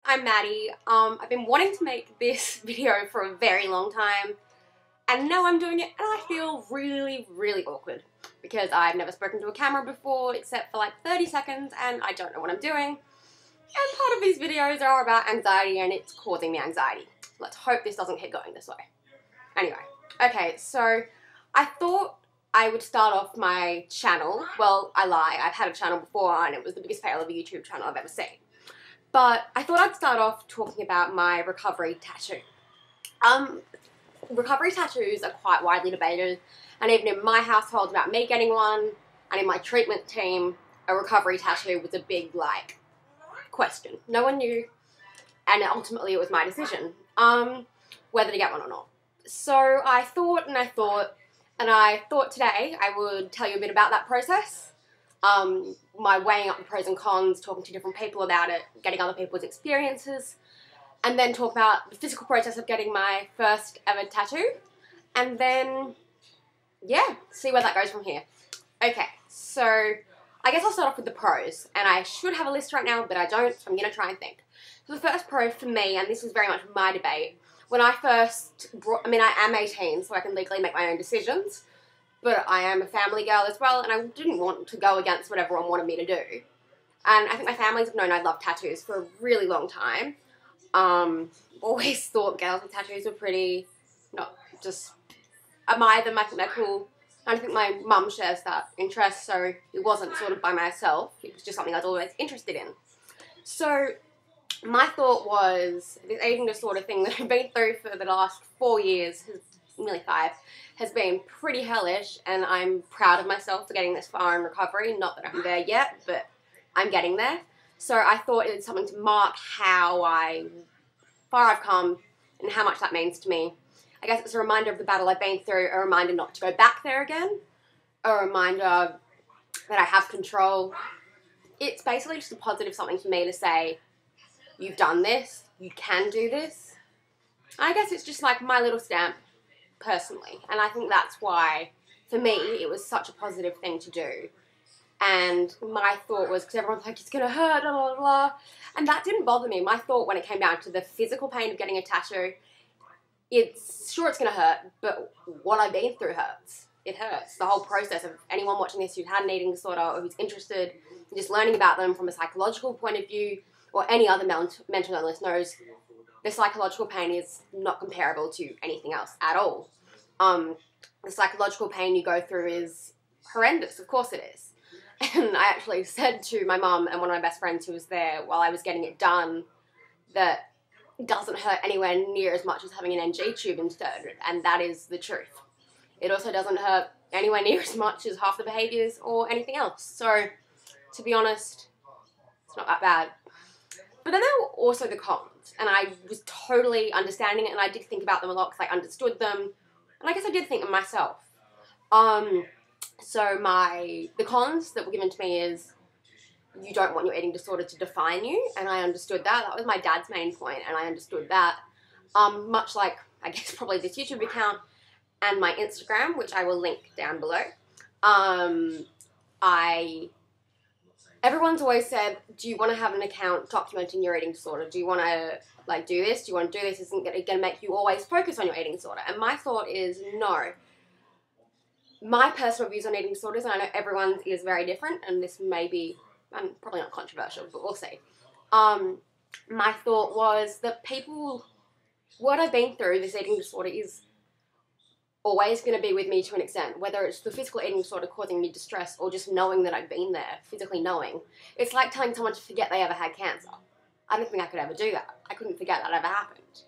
I'm Maddie. I've been wanting to make this video for a very long time, and now I'm doing it, and I feel really, really awkward because I've never spoken to a camera before except for like 30 seconds, and I don't know what I'm doing. And part of these videos are about anxiety, and it's causing me anxiety. Let's hope this doesn't keep going this way. Anyway, okay, so I thought I would start off my channel. Well, I lie. I've had a channel before, and it was the biggest fail of a YouTube channel I've ever seen. But I thought I'd start off talking about my recovery tattoo. Recovery tattoos are quite widely debated, and even in my household about me getting one, and in my treatment team, a recovery tattoo was a big, like, question. No one knew, and ultimately it was my decision, whether to get one or not. So I thought today I would tell you a bit about that process. My weighing up the pros and cons, talking to different people about it, getting other people's experiences, and then talk about the physical process of getting my first ever tattoo, and then, yeah, see where that goes from here. Okay, so I guess I'll start off with the pros, and I should have a list right now, but I don't, so I'm going to try and think. So the first pro for me, and this is very much my debate, when I first I am 18, so I can legally make my own decisions, but I am a family girl as well, and I didn't want to go against what everyone wanted me to do. And I think my families have known I love tattoos for a really long time. Always thought girls with tattoos were pretty, not just admire them, I think they're cool. And I think my mum shares that interest, so it wasn't sort of by myself, it was just something I was always interested in. So my thought was, this eating disorder thing that I've been through for the last 4 years, nearly 5, has been pretty hellish, and I'm proud of myself for getting this far in recovery. Not that I'm there yet, but I'm getting there. So I thought it was something to mark how far I've come and how much that means to me. I guess it's a reminder of the battle I've been through, a reminder not to go back there again, a reminder that I have control. It's basically just a positive something for me to say, you've done this, you can do this. I guess it's just like my little stamp personally, and I think that's why for me it was such a positive thing to do. And my thought was, because everyone's like, it's gonna hurt, blah blah blah, and that didn't bother me. My thought when it came down to the physical pain of getting a tattoo, it's gonna hurt, but what I've been through hurts. It hurts. The whole process of anyone watching this who's had an eating disorder or who's interested in just learning about them from a psychological point of view, or any other mental illness, knows the psychological pain is not comparable to anything else at all. The psychological pain you go through is horrendous, of course it is. And I actually said to my mum and one of my best friends who was there while I was getting it done that it doesn't hurt anywhere near as much as having an NG tube inserted, and that is the truth. It also doesn't hurt anywhere near as much as half the behaviours or anything else. So, to be honest, it's not that bad. But then there were also the cons, and I was totally understanding it, and I did think about them a lot because I understood them, and I guess I did think of myself. So the cons that were given to me is, you don't want your eating disorder to define you, and I understood that. That was my dad's main point, and I understood that. Much like, I guess, probably this YouTube account and my Instagram, which I will link down below. Everyone's always said, do you want to have an account documenting your eating disorder? Do you want to, like, do this? Do you want to do this? Isn't it going to make you always focus on your eating disorder? And my thought is, no. My personal views on eating disorders, and I know everyone's is very different, and this may be, probably not controversial, but we'll see. My thought was that what I've been through, this eating disorder, is always going to be with me to an extent, whether it's the physical eating disorder causing me distress or just knowing that I've been there, physically knowing. It's like telling someone to forget they ever had cancer. I don't think I could ever do that. I couldn't forget that ever happened.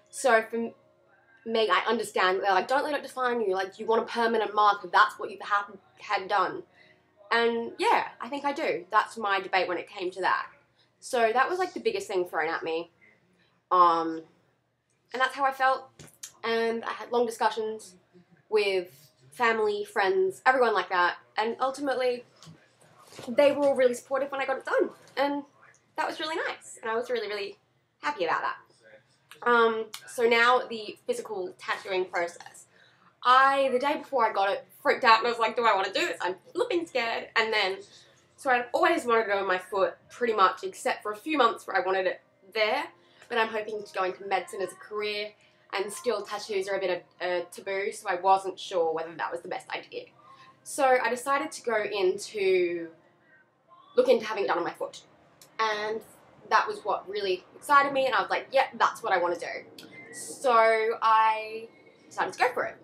So for me, I understand that they're like, don't let it define you, like, you want a permanent marker, that's what you've had done. And yeah, I think I do. That's my debate when it came to that. So that was like the biggest thing thrown at me. And that's how I felt. And I had long discussions with family, friends, everyone like that, and ultimately they were all really supportive when I got it done, and that was really nice, and I was really, really happy about that. So now the physical tattooing process. The day before I got it, freaked out and I was like, do I want to do this? I'm flipping scared. And then, so I always wanted it on my foot pretty much, except for a few months where I wanted it there, but I'm hoping to go into medicine as a career, and still tattoos are a bit of taboo, so I wasn't sure whether that was the best idea. So I decided to look into having it done on my foot, and that was what really excited me, and I was like, yep, that's what I want to do. So I decided to go for it.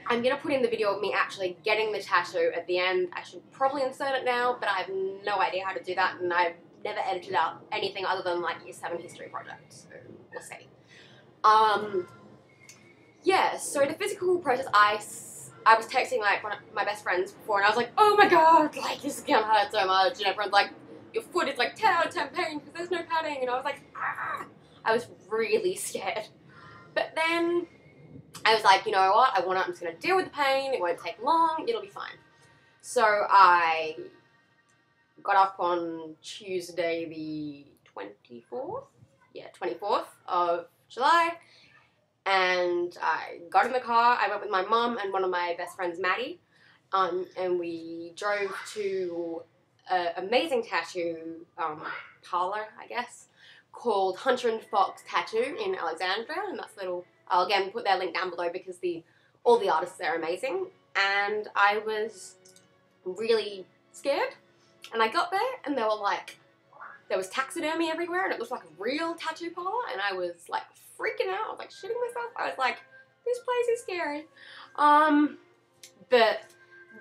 I'm going to put in the video of me actually getting the tattoo at the end. I should probably insert it now, but I have no idea how to do that, and I've never edited out anything other than like Year 7 history project, so we'll see. Yeah, so the physical process, I was texting like one of my best friends before, and I was like, oh my god, like this is gonna hurt so much, and everyone's like, your foot is like 10 out of 10 pain because there's no padding, and I was like, ah. I was really scared. But then I was like, you know what, I'm just gonna deal with the pain, it won't take long, it'll be fine. So I got up on Tuesday the 24th? Yeah, 24th of July, and I got in the car. I went with my mum and one of my best friends, Maddy, and we drove to an amazing tattoo parlour, I guess, called Hunter and Fox Tattoo in Alexandria, and that's I'll again put their link down below because all the artists there are amazing. And I was really scared, and I got there and they were like, there was taxidermy everywhere and it looked like a real tattoo parlor, and I was like freaking out. I was like shitting myself. I was like, this place is scary. But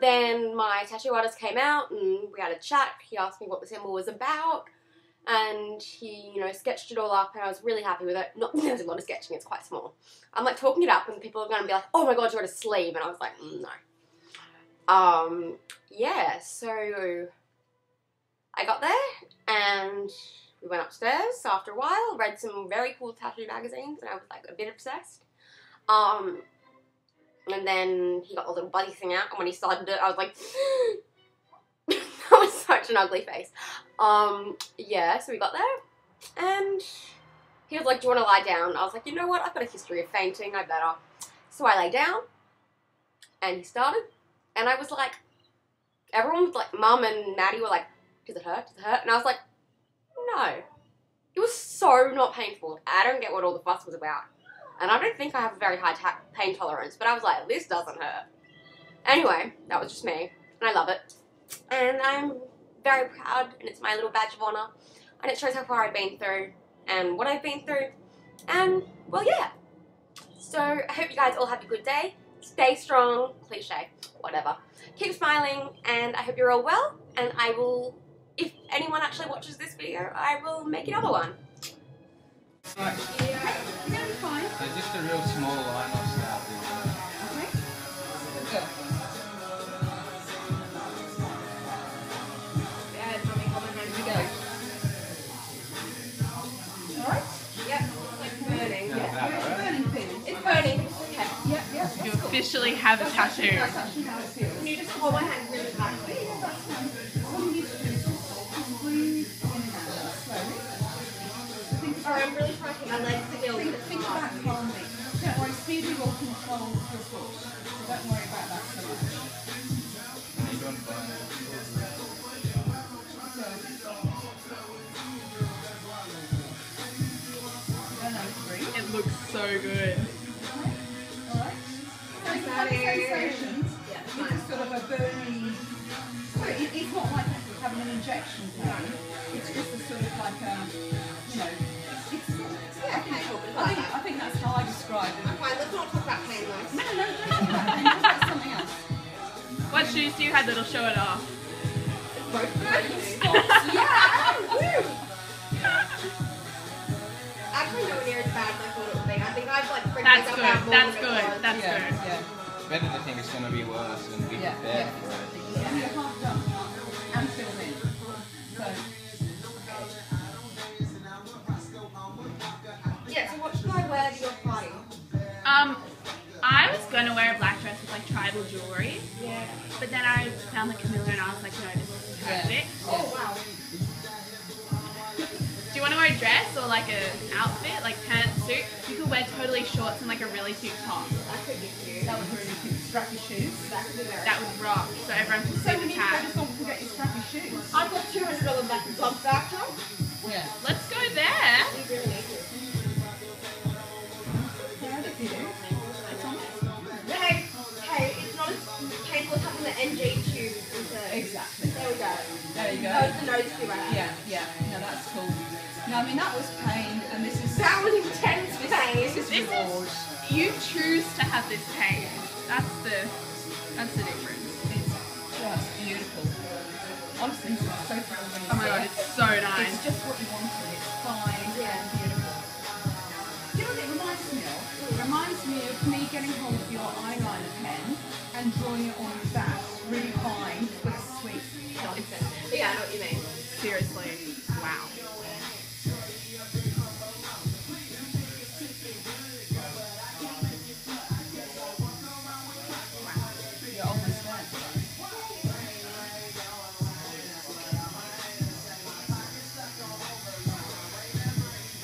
then my tattoo artist came out and we had a chat. He asked me what the symbol was about, and he, you know, sketched it all up, and I was really happy with it. There's a lot of sketching, it's quite small. I'm like talking it up and people are going to be like, oh my god, you got a sleeve, and I was like, no. Yeah, so I got there and we went upstairs after a while, read some very cool tattoo magazines, and I was like a bit obsessed. And then he got the little buddy thing out, and when he started it, I was like, that was such an ugly face. Yeah, so we got there, and he was like, do you want to lie down? I was like, you know what, I've got a history of fainting, I better. So I lay down, and he started, and I was like, everyone was like, Mum and Maddy were like, does it hurt? Does it hurt? And I was like, no. It was so not painful. I don't get what all the fuss was about. And I don't think I have a very high pain tolerance, but I was like, this doesn't hurt. Anyway, that was just me, and I love it. And I'm very proud, and it's my little badge of honor, and it shows how far I've been through and what I've been through, and well, yeah. So I hope you guys all have a good day. Stay strong, cliche, whatever. Keep smiling, and I hope you're all well, and I will, if anyone actually watches this video, I will make another one. Right. Yeah, you're fine. So just a real small line I'll start with. Okay. Good girl. Yeah, Mommy, hold on, ready to go. Alright? Yep. It's like burning. No, Yeah. that, It's right? burning feeling. It's burning. Okay. Yep, yep. You officially have a tattoo. That's actually how it feels. Can you just hold my hand really tightly? Yeah, that's fine. All you need to do is just breathe in and out slowly. Sorry, I'm really trying to keep my legs still. Think about calmly. Don't worry, speedy will control your foot. So don't worry about that so much. You're doing fine. It looks so good. Alright. So you have sensations. This is sort of a burning. It's not like having an injection pain. It's just a sort of like a, you know, I think that's how I describe it. Fine, let's not talk about pain though. No, don't talk about pain, talk about something else. What shoes do you have that'll show it off? Both good. Yeah! Woo! Actually, nowhere near as bad as I thought it would be. I think I've like freaked That's myself out good. more That's than it good. was. That's good. Yeah. It's better to think it's going to be worse and be prepared for it. Yeah, you're half done and filled in. So, Yeah, so what should I wear to your party? I was gonna wear a black dress with like tribal jewelry, Yeah. but then I found the Camilla and I was like, no, this is perfect. Oh, wow. Do you want to wear a dress or like an outfit, like pants, suit? You could wear totally shorts and like a really cute top. That could be cute. that was really cute. Strappy shoes. That could be very That would rock, so everyone can So see we the need to go tag. to someone to get your strappy shoes. I've got $200 back in club voucher. Yeah. Let's go there. We really need to. Proud of you. It's on it. Hey, it's not as painful as having the NG tube into. Exactly. There we go. There you go. Oh, it's the nose tube right Yeah, yeah. No, that's cool. No, I mean that was pain, and this is That was intense pain. This is reward. You choose to have this pain. That's the difference. It's just beautiful. Honestly, it's so thrilling. Oh my god, it's so nice. It's just what you wanted. It's fine and beautiful. You know what it reminds me of? It reminds me of me getting hold of your eyeliner pen and drawing it on your back, really fine, with a sweet nonsense. Yeah, I know what you mean. Seriously, wow. You're almost there.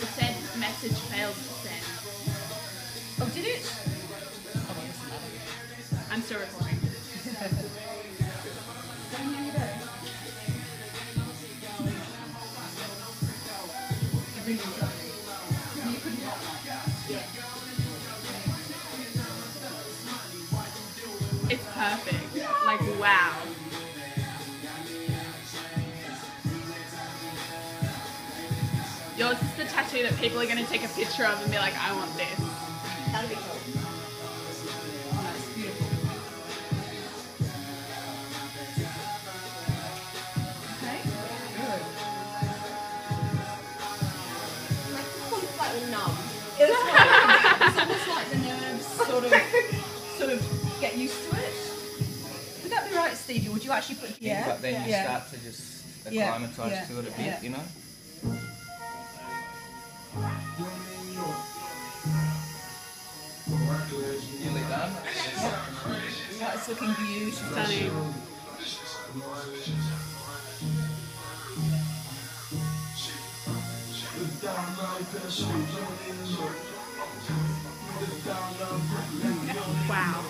It said message failed to send. Oh, did it? Oh, well, doesn't matter. I'm still recording. Don't you know? It really is lovely. You couldn't not like that. It's perfect. Like, wow. Yours is the tattoo that people are going to take a picture of and be like, I want this. That'd be cool. Oh, that's beautiful. Okay, good. My tongue's slightly numb. It's almost like the nerves sort of get used to it. Would that be right, Stevie? Would you actually put But then you Yeah. start to just Yeah. acclimatise Yeah. to it a bit, Yeah. you know? Nearly done. Yeah, it's looking beautiful. Stunning. Wow.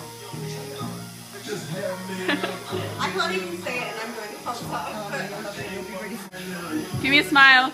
I can't even say it and I'm going to pop up. Oh, I love it. It'll be really Give me a smile.